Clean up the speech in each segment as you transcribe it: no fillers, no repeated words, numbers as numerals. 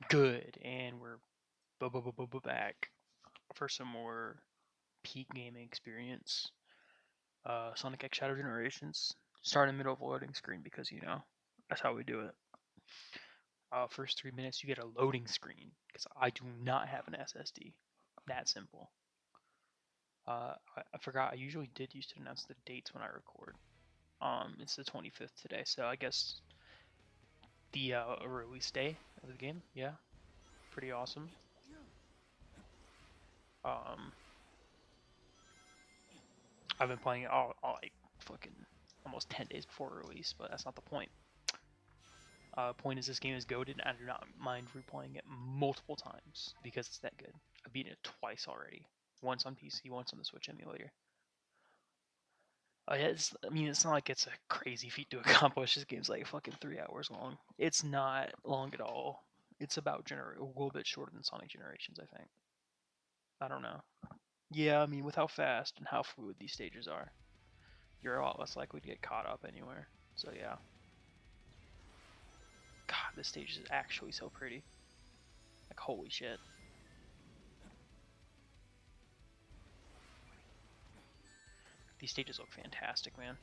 Good, and we're back for some more peak gaming experience. Sonic X Shadow Generations. Start in the middle of a loading screen because that's how we do it. First 3 minutes you get a loading screen because I do not have an SSD. That simple. I forgot. I usually did used to announce the dates when I record. It's the 25th today, so I guess the release day of the game. Yeah, pretty awesome. Um, I've been playing it all like fucking almost 10 days before release, but that's not the point. Point is, this game is goated, and I do not mind replaying it multiple times because it's that good. I've beaten it twice already. Once on PC, once on the Switch emulator. It's not like it's a crazy feat to accomplish. This game's like fucking 3 hours long. It's not long at all. It's about a little bit shorter than Sonic Generations, I think. I don't know. Yeah, with how fast and how fluid these stages are, you're a lot less likely to get caught up anywhere. So yeah. God, this stage is actually so pretty. Like, holy shit. These stages look fantastic, man.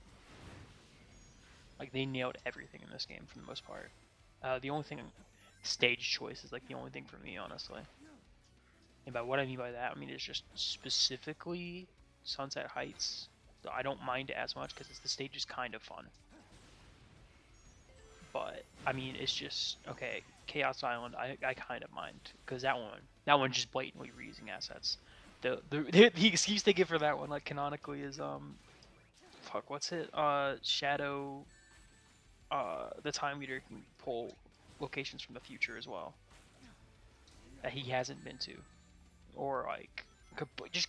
Like, they nailed everything in this game for the most part. The only thing, stage choice is like the only thing for me, honestly. And by what I mean by that, it's just specifically Sunset Heights. I don't mind it as much because the stage is kind of fun. But it's just okay. Chaos Island, I kind of mind because that one just blatantly reusing assets. The excuse they give for that one, like canonically, is fuck, what's it? Shadow. The time meter can pull locations from the future as well that he hasn't been to, or like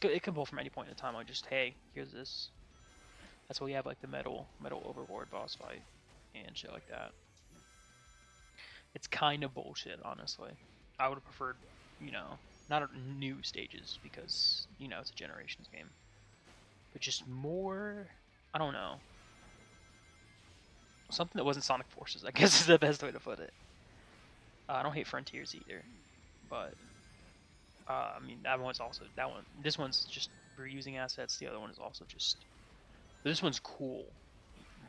it can pull from any point in time. Like, just, hey, here's this. That's why we have like the metal Overlord boss fight and shit like that. It's kind of bullshit, honestly. I would have preferred, not new stages because it's a Generations game, but just more. I don't know, something that wasn't Sonic Forces, I guess, is the best way to put it. I don't hate Frontiers either, but that one's also that one. This one's just reusing assets. The other one is also just. This one's cool.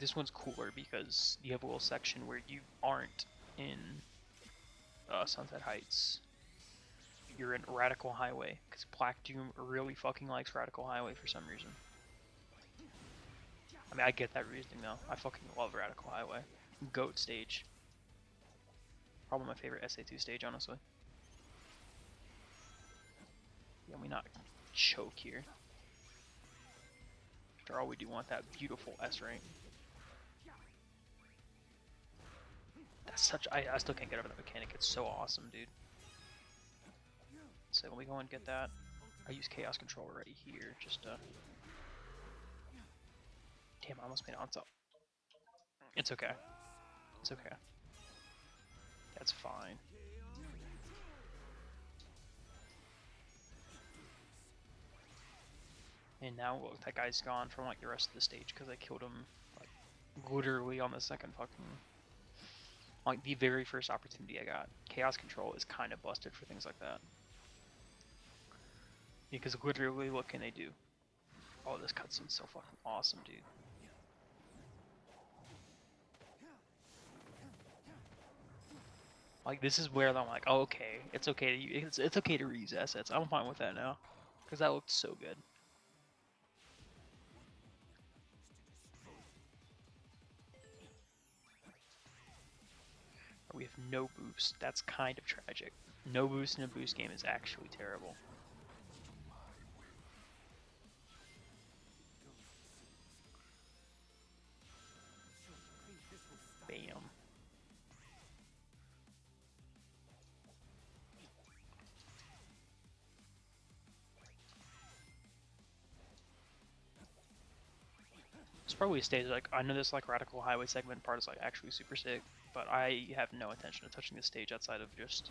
This one's cooler because you have a little section where you aren't in Sunset Heights. You're in Radical Highway because Black Doom really fucking likes Radical Highway for some reason. I get that reasoning though. I fucking love Radical Highway. GOAT stage. Probably my favorite SA2 stage, honestly. Let me not choke here. After all, we do want that beautiful S rank. That's such. I still can't get over that mechanic. It's so awesome, dude. So let me go and get that. I use Chaos Control already here, just Damn, I almost made it on top. It's okay. It's okay. That's fine. And now look, that guy's gone from like the rest of the stage because I killed him like literally on the second fucking, like the very first opportunity I got. Chaos Control is kind of busted for things like that. Because literally, what can they do? Oh, this cutscene's so fucking awesome, dude. Like, this is where I'm like, oh, okay, it's okay it's okay to reuse assets. I'm fine with that now, because that looked so good. We have no boost. That's kind of tragic. No boost in a boost game is actually terrible. Bam. It's probably a stage like, I know this like Radical Highway segment part is like actually super sick, but I have no intention of touching this stage outside of just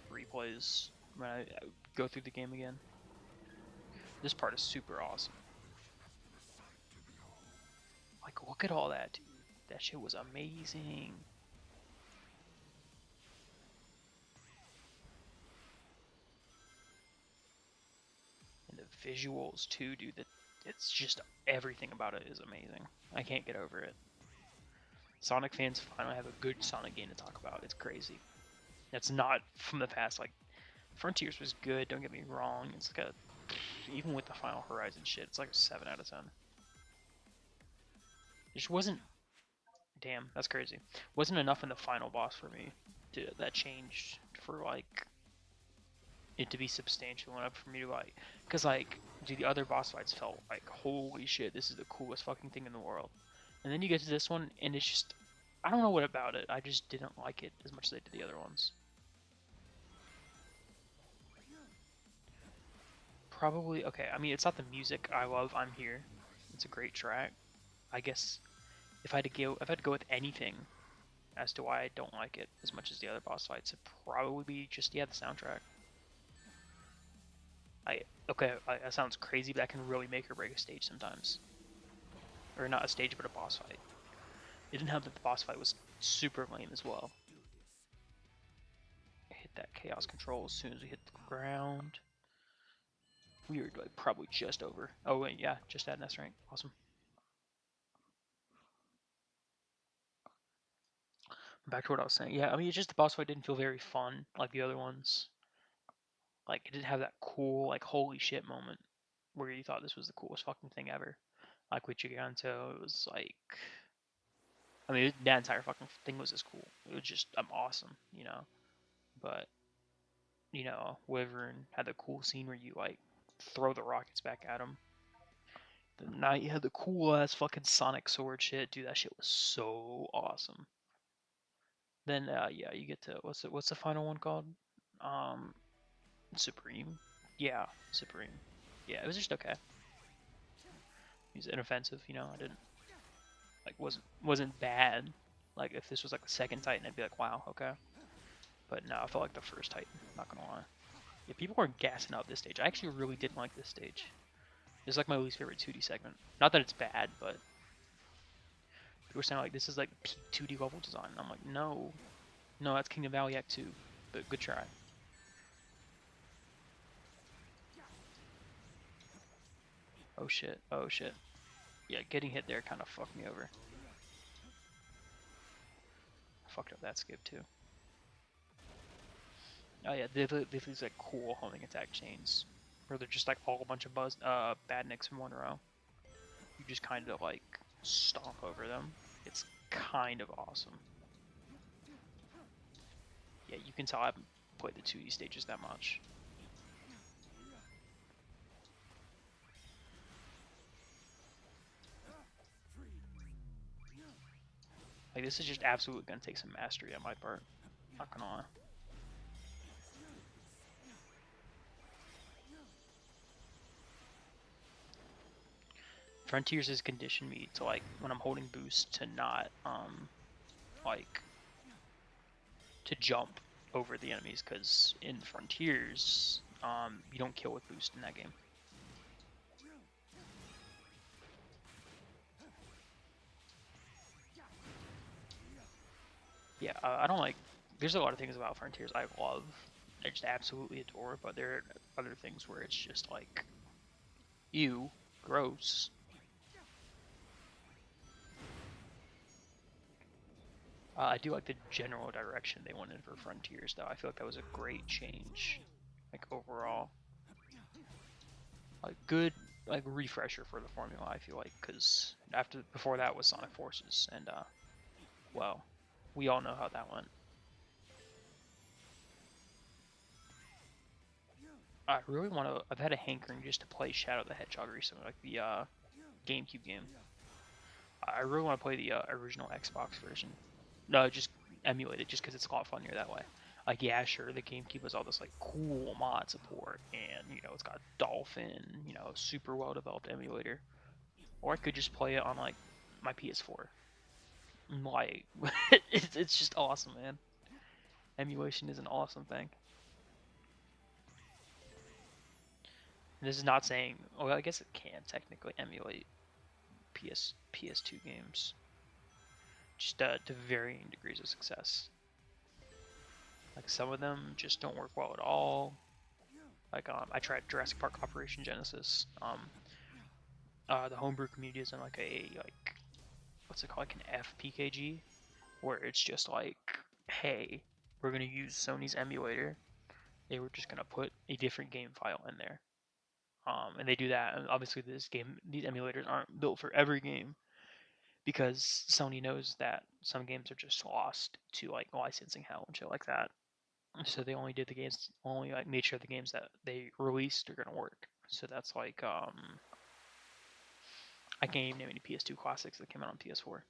replays when I go through the game again. This part is super awesome. Like, look at all that, dude. That shit was amazing. visuals too, dude. That it's just everything about it is amazing. I can't get over it. Sonic fans finally have a good Sonic game to talk about. It's crazy. That's not from the past. Like Frontiers was good. Don't get me wrong. It's like a even with the Final Horizon shit, it's like a 7 out of 10. It just wasn't. Damn, that's crazy. Wasn't enough in the final boss for me. That changed for like it to be substantial enough for me to like, cause like, dude, the other boss fights felt like holy shit, this is the coolest fucking thing in the world. And then you get to this one, and it's just, I don't know what about it. I just didn't like it as much as I did the other ones. Probably okay. I mean, it's not the music I love. I'm here. It's a great track. I guess if I had to go with anything as to why I don't like it as much as the other boss fights, it'd probably be just the soundtrack. I okay, that sounds crazy, but that can really make or break a stage sometimes, or not a stage, but a boss fight. It didn't help that the boss fight was super lame as well. Hit that chaos control as soon as we hit the ground. We were like probably just over. Oh wait, yeah, just at S rank. Awesome. Back to what I was saying. Yeah, I mean, it's just the boss fight didn't feel very fun like the other ones. Like it didn't have that cool like holy shit moment where you thought this was the coolest fucking thing ever. Like with Giganto, it was like, I mean, that entire fucking thing was just cool. It was just awesome, you know. But Wyvern had the cool scene where you like throw the rockets back at him. The Knight had the cool ass fucking Sonic sword shit, dude. That shit was so awesome. Then yeah, you get to what's the final one called? Um, Supreme. Yeah, Supreme. Yeah, it was just okay. He's inoffensive, you know. I didn't like wasn't bad. Like if this was like the second Titan, I'd be like, wow, okay. But no, I felt like the first Titan. Not gonna lie. Yeah, people were gassing out this stage. I actually really didn't like this stage. It's like my least favorite 2D segment. Not that it's bad, but people were saying like this is like peak 2D level design. And I'm like, no, no, that's Kingdom Valley Act 2. But good try. Oh shit. Oh shit. Yeah, getting hit there kind of fucked me over. I fucked up that skip too. Oh yeah, they have these like cool homing attack chains where they're just like all a bunch of badniks in one row. You just kind of like stomp over them. It's kind of awesome. Yeah, you can tell I haven't played the 2D stages that much. Like this is just absolutely gonna take some mastery on my part. Not gonna lie. Frontiers has conditioned me to like when I'm holding boost to not like to jump over the enemies because in Frontiers you don't kill with boost in that game. Yeah, I don't like. There's a lot of things about Frontiers I love. I just absolutely adore, but there are other things where it's just like, ew, gross. I do like the general direction they went in for Frontiers, though. I feel like that was a great change, like overall. Like good, like refresher for the formula. I feel like because before that was Sonic Forces, and well, we all know how that went. I really want to. I've had a hankering just to play Shadow the Hedgehog recently, like the GameCube game. I really want to play the original Xbox version. No, just emulate it, just because it's a lot funnier that way. Like, yeah, sure, the GameCube has all this like cool mod support, and it's got Dolphin, super well developed emulator. Or I could just play it on like my PS4. Like, it's just awesome, man. Emulation is an awesome thing. And this is not saying, well, I guess it can technically emulate PS2 games, just to varying degrees of success. Like some of them just don't work well at all. Like I tried Jurassic Park Operation Genesis. The homebrew community is in like a what's it called, like an FPKG, where it's just like, hey, we're gonna use Sony's emulator. They were just gonna put a different game file in there. And they do that. And obviously, these emulators aren't built for every game because Sony knows that some games are just lost to like licensing hell and shit like that. So they only did the games, only like made sure the games that they released are gonna work. So that's like I can't even name any PS2 classics that came out on PS4.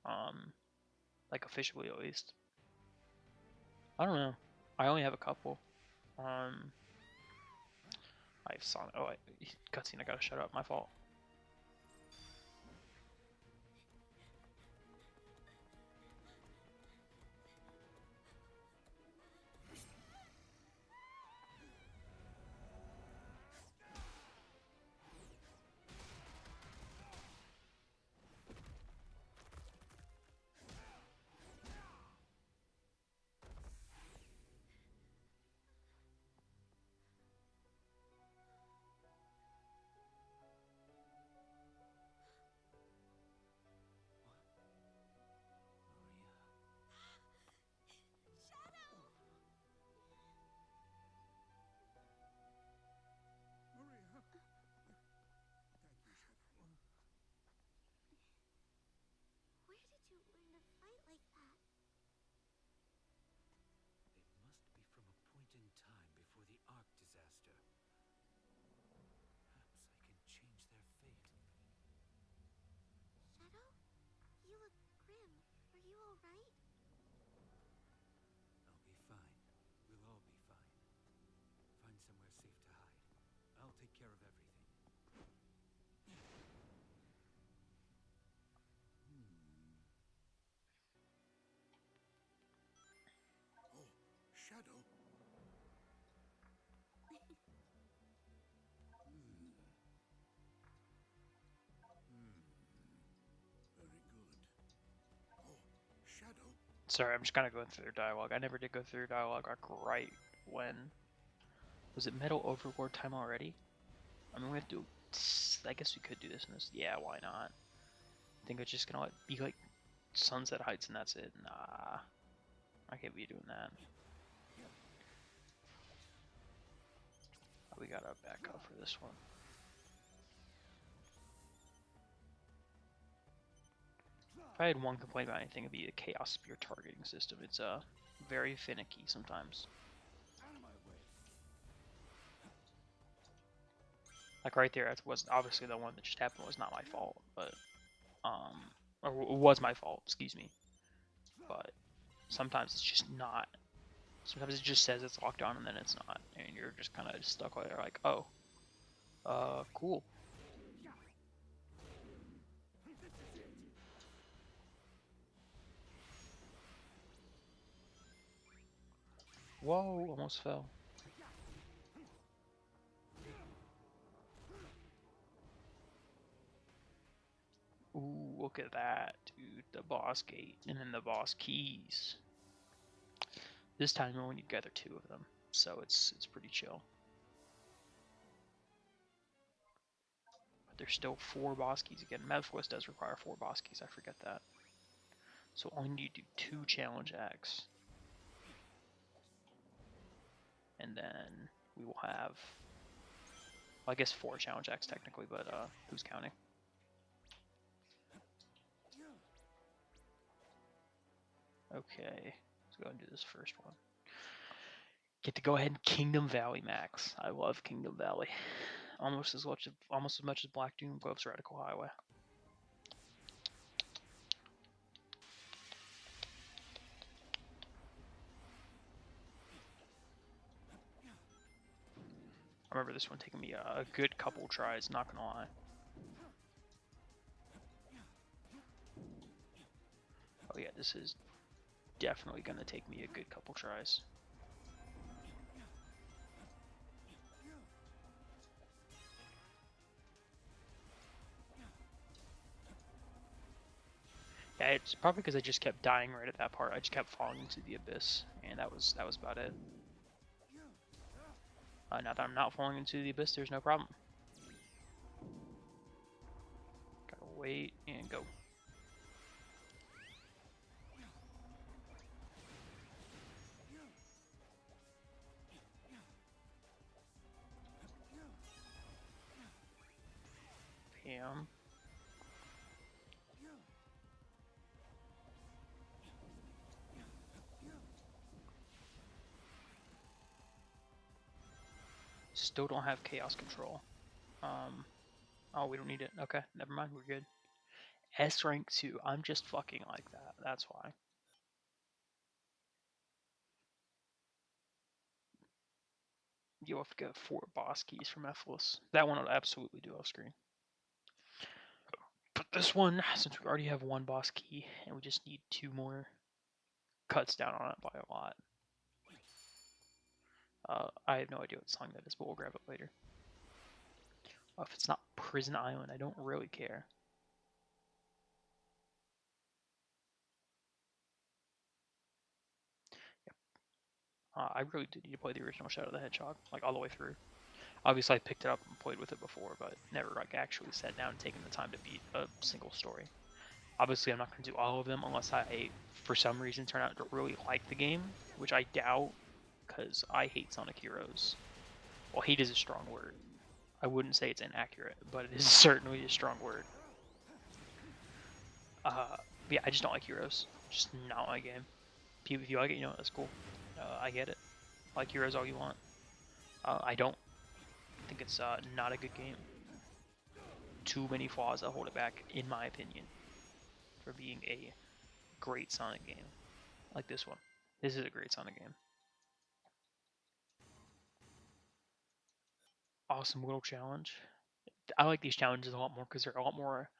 Um, like officially at least. I don't know. I only have a couple. Um, I have Sonic. Oh, cutscene. I gotta shut up. My fault. Where did you learn to fight like that? It must be from a point in time before the Ark disaster. Perhaps I can change their fate. Shadow? You look grim. Are you alright? I'll be fine. We'll all be fine. Find somewhere safe to hide. I'll take care of everything. Oh, Shadow. Very good. Oh, Shadow. Sorry, I'm just kind of going through their dialogue. I never did go through their dialogue like right when. Was it Metal Overlord time already? I mean, we have to. I guess we could do this in this. Yeah, why not? I think it's just gonna be like Sunset Heights and that's it. Nah, I can't be doing that. We gotta back up for this one. If I had one complaint about anything, it'd be the Chaos Spear targeting system. It's very finicky sometimes. Like right there, that was obviously the one that just happened was not my fault, but or was my fault. Excuse me. But sometimes it's just not. Sometimes it just says it's locked on and then it's not, and you're just kind of stuck there like, oh, cool. Whoa, almost fell. Ooh, look at that, dude. The boss gate and then the boss keys. This time you only need to gather 2 of them, so it's pretty chill. But there's still 4 boss keys again. Metaphorus does require 4 boss keys. I forget that. So only need to do 2 challenge acts, and then we will have. Well, I guess 4 challenge acts technically, but who's counting? Okay, let's go and do this first one. Get to go ahead and Kingdom Valley max. I love Kingdom Valley, almost as much as Black Doom loves Radical Highway. I remember this one taking me a good couple tries. Not gonna lie. Oh yeah, this is definitely gonna take me a good couple tries. Yeah, it's probably because I just kept dying right at that part. I just kept falling into the abyss, and that was about it. Now that I'm not falling into the abyss, there's no problem. Gotta wait and go. Bam. Still don't have chaos control. Oh, we don't need it. Okay, never mind. We're good. S rank 2. I'm just fucking like that. That's why. You'll have to get 4 boss keys from Ephesus. That one will absolutely do off screen. But this one, since we already have 1 boss key and we just need 2 more, cuts down on it by a lot. I have no idea what song that is, but we'll grab it later. If it's not Prison Island, I don't really care. Yep. I really did need to play the original Shadow the Hedgehog, like all the way through. Obviously, I picked it up and played with it before, but never like actually sat down and taken the time to beat a single story. Obviously, I'm not going to do all of them unless I, for some reason, turn out to really like the game, which I doubt, because I hate Sonic Heroes. Well, hate is a strong word. I wouldn't say it's inaccurate, but it is certainly a strong word. Yeah, I just don't like Heroes. Just not my game. If you like it, you know, that's cool. I get it. Like Heroes all you want. I don't. I think it's not a good game. Too many flaws that hold it back, in my opinion, for being a great Sonic game. Like this one. This is a great Sonic game. Awesome little challenge. I like these challenges a lot more because they're a lot more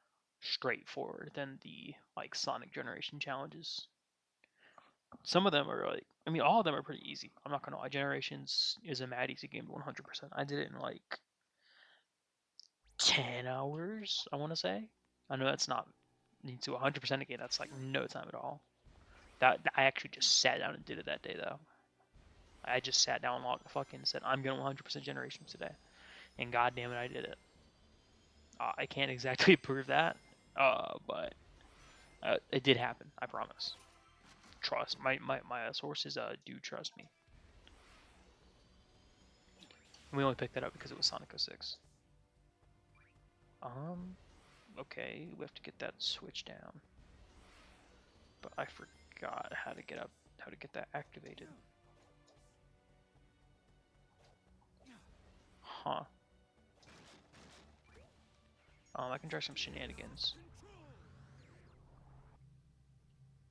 straightforward than the like Sonic Generation challenges. Some of them are like, I mean, all of them are pretty easy. I'm not gonna lie. Generations is a mad easy game to 100%. I did it in like 10 hours, I want to say. I know that's not to 100% again. That's like no time at all. That I actually just sat down and did it that day though. I just sat down, locked the fucking, said I'm going 100% generations today, and goddamn it, I did it. I can't exactly prove that, but it did happen. I promise. Trust my sources. Do trust me. We only picked that up because it was Sonic 06. Okay, we have to get that switch down. But I forgot how to get that activated. Huh. I can try some shenanigans.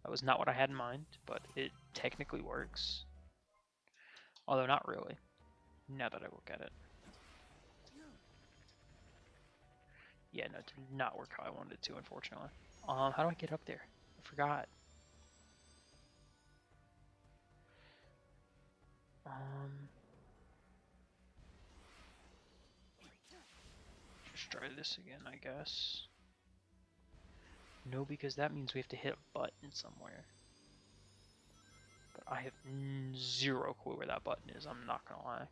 That was not what I had in mind, but it technically works. Although not really, now that I look at it. Yeah, no, it did not work how I wanted it to, unfortunately. How do I get up there? I forgot. Just try this again, I guess. No, because that means we have to hit a button somewhere. But I have zero clue where that button is, I'm not gonna lie.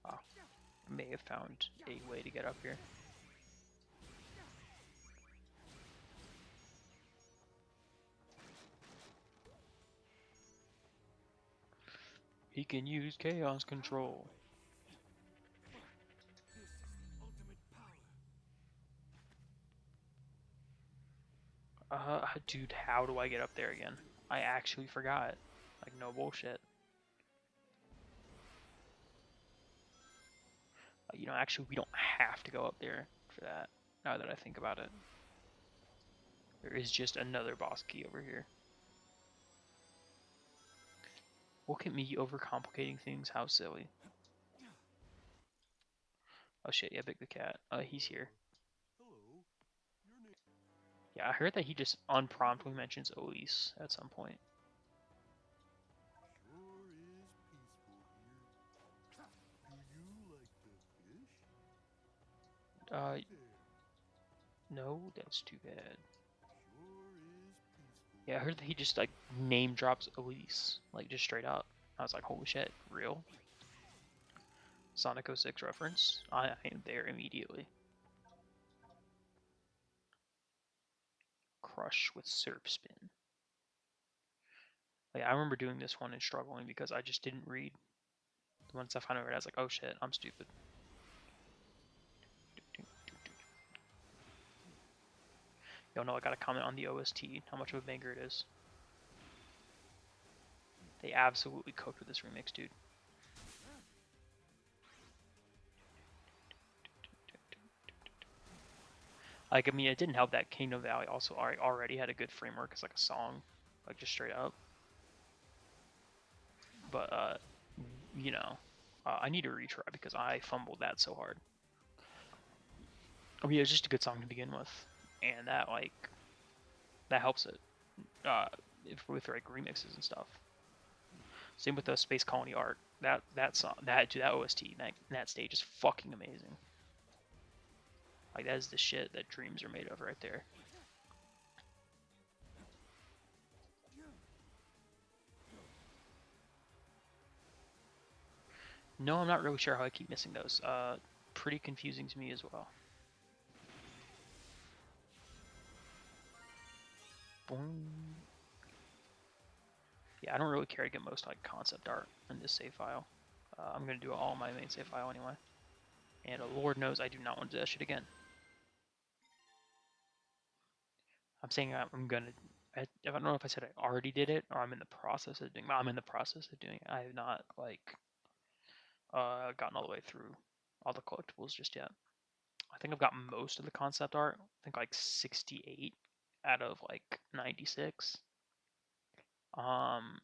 Oh, I may have found a way to get up here. He can use chaos control. This is the ultimate power. Dude, how do I get up there again? I actually forgot. Like, no bullshit. You know, actually, we don't have to go up there for that, now that I think about it. There is just another boss key over here. Look at me overcomplicating things, how silly. Oh shit, yeah, Big the Cat. He's here. Hello. Your name. Yeah, I heard that he just unpromptly mentions Elise at some point. Sure is peaceful here. Do you like to fish? Uh, There. no, that's too bad. Sure is peaceful. Yeah, I heard that he just, like, name drops Elise. Like, just straight up. I was like, holy shit, real? Sonic 06 reference? I am there immediately. Crush with Surf Spin. Like, I remember doing this one and struggling because I just didn't read. Once I finally read it, I was like, oh shit, I'm stupid. Yo, no, I gotta comment on the OST, how much of a banger it is. They absolutely cooked with this remix, dude. Like, I mean, it didn't help that Kingdom Valley also already had a good framework as like a song, like just straight up. But you know, I need to retry because I fumbled that so hard. I mean, it was just a good song to begin with, and that helps it. Uh, with like remixes and stuff. Same with the Space Colony art. That song, that OST, that stage is fucking amazing. Like that is the shit that dreams are made of right there. No, I'm not really sure how I keep missing those. Pretty confusing to me as well. Boom. Yeah, I don't really care to get most like concept art in this save file. I'm gonna do it all in my main save file anyway. And Lord knows I do not want to do that shit again. I'm saying I'm gonna. I don't know if I said I already did it or I'm in the process of doing. I'm in the process of doing it. I have not like gotten all the way through all the collectibles just yet. I think I've got most of the concept art. I think like 68 out of like 96. Um,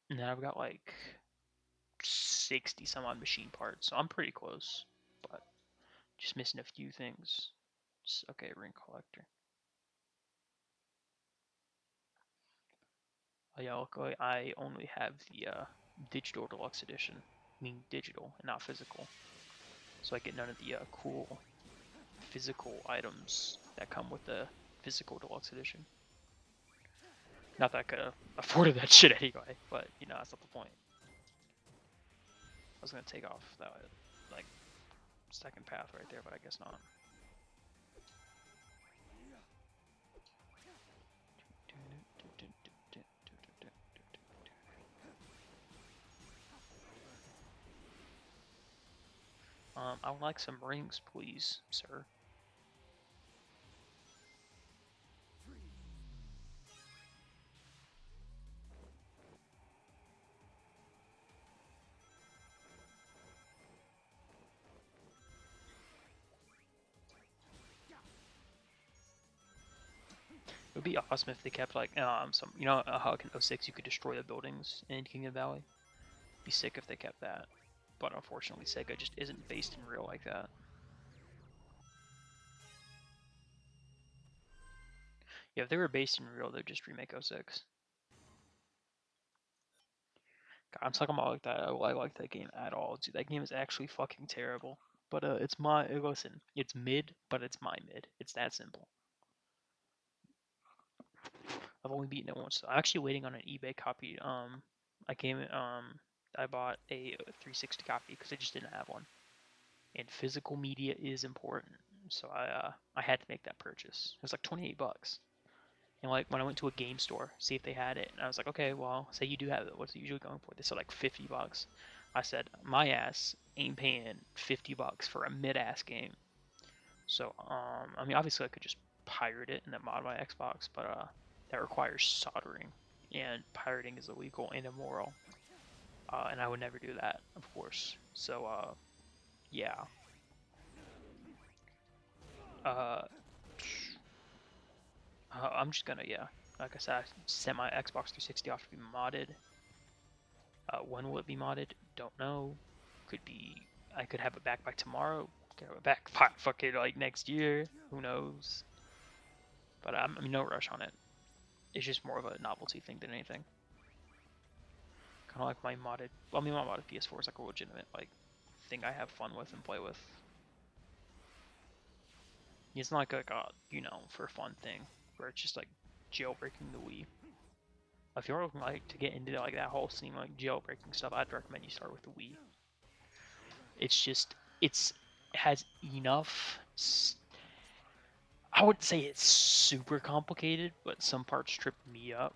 and then I've got like 60 some odd machine parts, so I'm pretty close, but just missing a few things. Okay, ring collector. Yeah, luckily I only have the digital deluxe edition, meaning digital and not physical, so I get none of the cool physical items that come with the physical deluxe edition. Not that I could have afforded that shit anyway, but you know that's not the point. I was gonna take off that like second path right there, but I guess not. I would like some rings, please, sir. It would be awesome if they kept like some, you know, how like in 06 you could destroy the buildings in Kingdom Valley. It'd be sick if they kept that, but unfortunately Sega just isn't based in real like that. Yeah, if they were based in real, they'd just remake 06. God, I'm talking about like that. I like that game at all. Dude, that game is actually fucking terrible. But it's my listen. It's mid, but it's my mid. It's that simple. I've only beaten it once. I'm actually waiting on an eBay copy. I bought a 360 copy because I just didn't have one. And physical media is important, so I had to make that purchase. It was like 28 bucks. And like when I went to a game store, see if they had it, and I was like, okay, well, say you do have it. What's it usually going for? They said like 50 bucks. I said my ass ain't paying 50 bucks for a mid-ass game. So I mean, obviously I could just pirate it and then mod my Xbox, but that requires soldering, and pirating is illegal and immoral. And I would never do that, of course. So yeah. Uh, I'm just gonna, yeah, like I said, I sent my Xbox 360 off to be modded. When will it be modded? Don't know. Could be, I could have it back by tomorrow. Could have it back by fucking like next year. Who knows? But I'm in no rush on it. It's just more of a novelty thing than anything. Kind of like my modded, well, I mean, my modded PS4 is like a legitimate like thing I have fun with and play with. It's not like a, you know, for a fun thing where it's just like jailbreaking the Wii. If you're looking like to get into like that whole scene, like jailbreaking stuff, I'd recommend you start with the Wii. It's just it has enough. I wouldn't say it's super complicated, but some parts trip me up,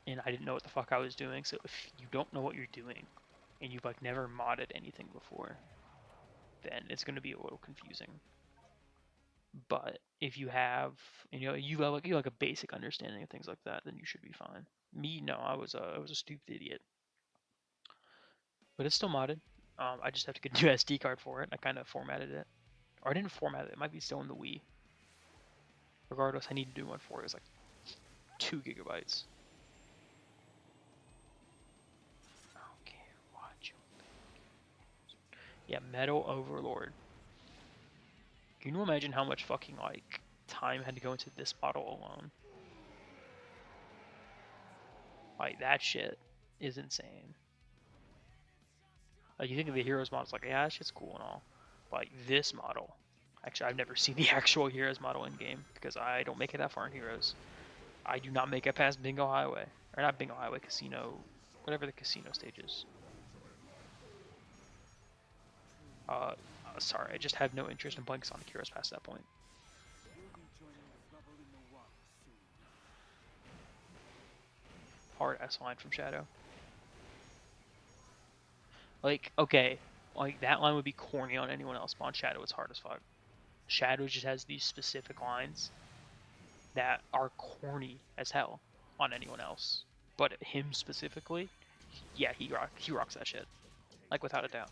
and I didn't know what the fuck I was doing. So if you don't know what you're doing, and you've like never modded anything before, then it's going to be a little confusing. But if you have, you know, you have like a basic understanding of things like that, then you should be fine. Me, no, I was a stupid idiot, but it's still modded. I just have to get a new SD card for it. I kind of formatted it, or I didn't format it. It might be still in the Wii. Regardless, I need to do one for it. It's like 2 GB. Okay, watch. Yeah, Metal Overlord. Can you imagine how much fucking like time had to go into this model alone? Like that shit is insane. Like you think of the heroes model, it's like yeah, that shit's cool and all. But like this model, actually, I've never seen the actual heroes model in game because I don't make it that far in heroes. I do not make it past Bingo Highway, or not Bingo Highway, Casino, whatever the casino stage is. Sorry, I just have no interest in playing Sonic Heroes past that point. You'll be joining the bubble in the water soon. Hard S line from Shadow. Like, okay, like that line would be corny on anyone else, but on Shadow it's hard as fuck. Shadow just has these specific lines that are corny as hell on anyone else, but him specifically, yeah, he rocks that shit, like without a doubt.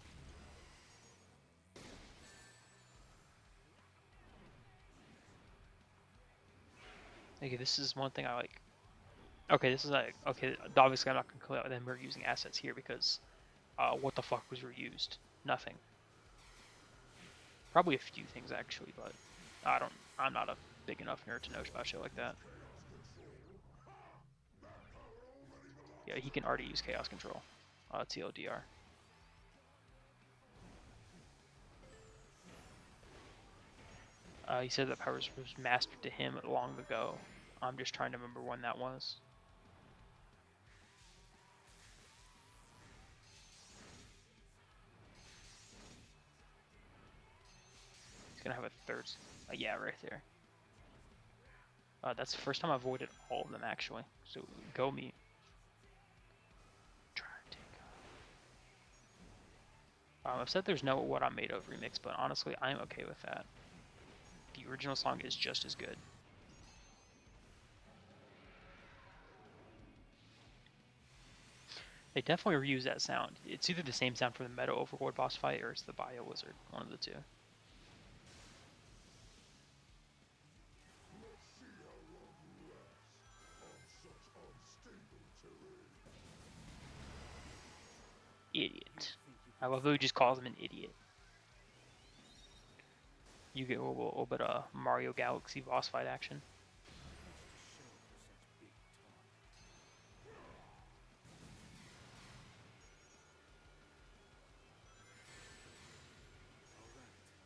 Okay, this is one thing I like. Okay, this is like okay. Obviously, I'm not gonna call out them. We're using assets here because what the fuck was reused? Nothing. Probably a few things actually, but I don't. I'm not a big enough nerd to know about shit like that. Yeah, he can already use chaos control. TLDR. He said that powers was mastered to him long ago. I'm just trying to remember when that was. He's gonna have a third. Yeah, right there. That's the first time I've avoided all of them actually. So go me. Try to take. I've said there's no "What I'm Made Of" remix, but honestly, I'm okay with that. The original song is just as good. They definitely reuse that sound. It's either the same sound for the Meta Overlord boss fight or it's the Bio Wizard. One of the two. Idiot. I love that he just calls him an idiot. You get a little bit of Mario Galaxy boss fight action.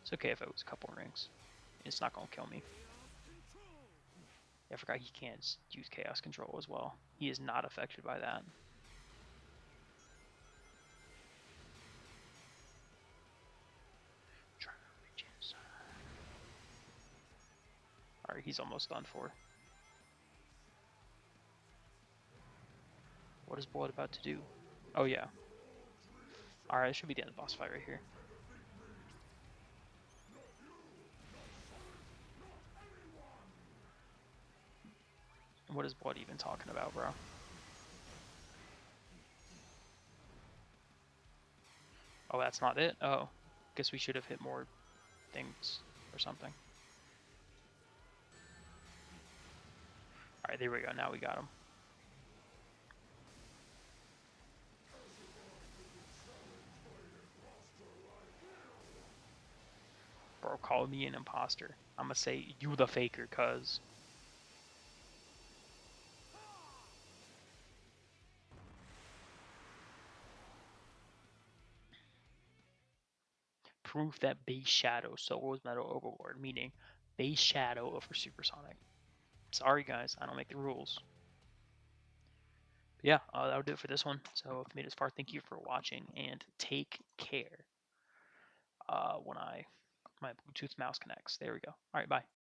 It's okay if it was a couple rings. It's not gonna kill me. I forgot he can't use Chaos Control as well. He is not affected by that. Alright, he's almost done for. What is Blood about to do? Oh yeah. Alright, this should be the end of the boss fight right here. What is Blood even talking about, bro? Oh, that's not it? Oh. Guess we should have hit more things or something. Alright, there we go. Now we got him. Bro, call me an imposter. I'm gonna say you the faker, cuz. Proof that base shadow solos Metal Overlord, meaning base shadow over supersonic. Sorry guys, I don't make the rules. Yeah, that'll do it for this one. So if you made it this far, thank you for watching and take care. When my Bluetooth mouse connects, there we go. All right, bye.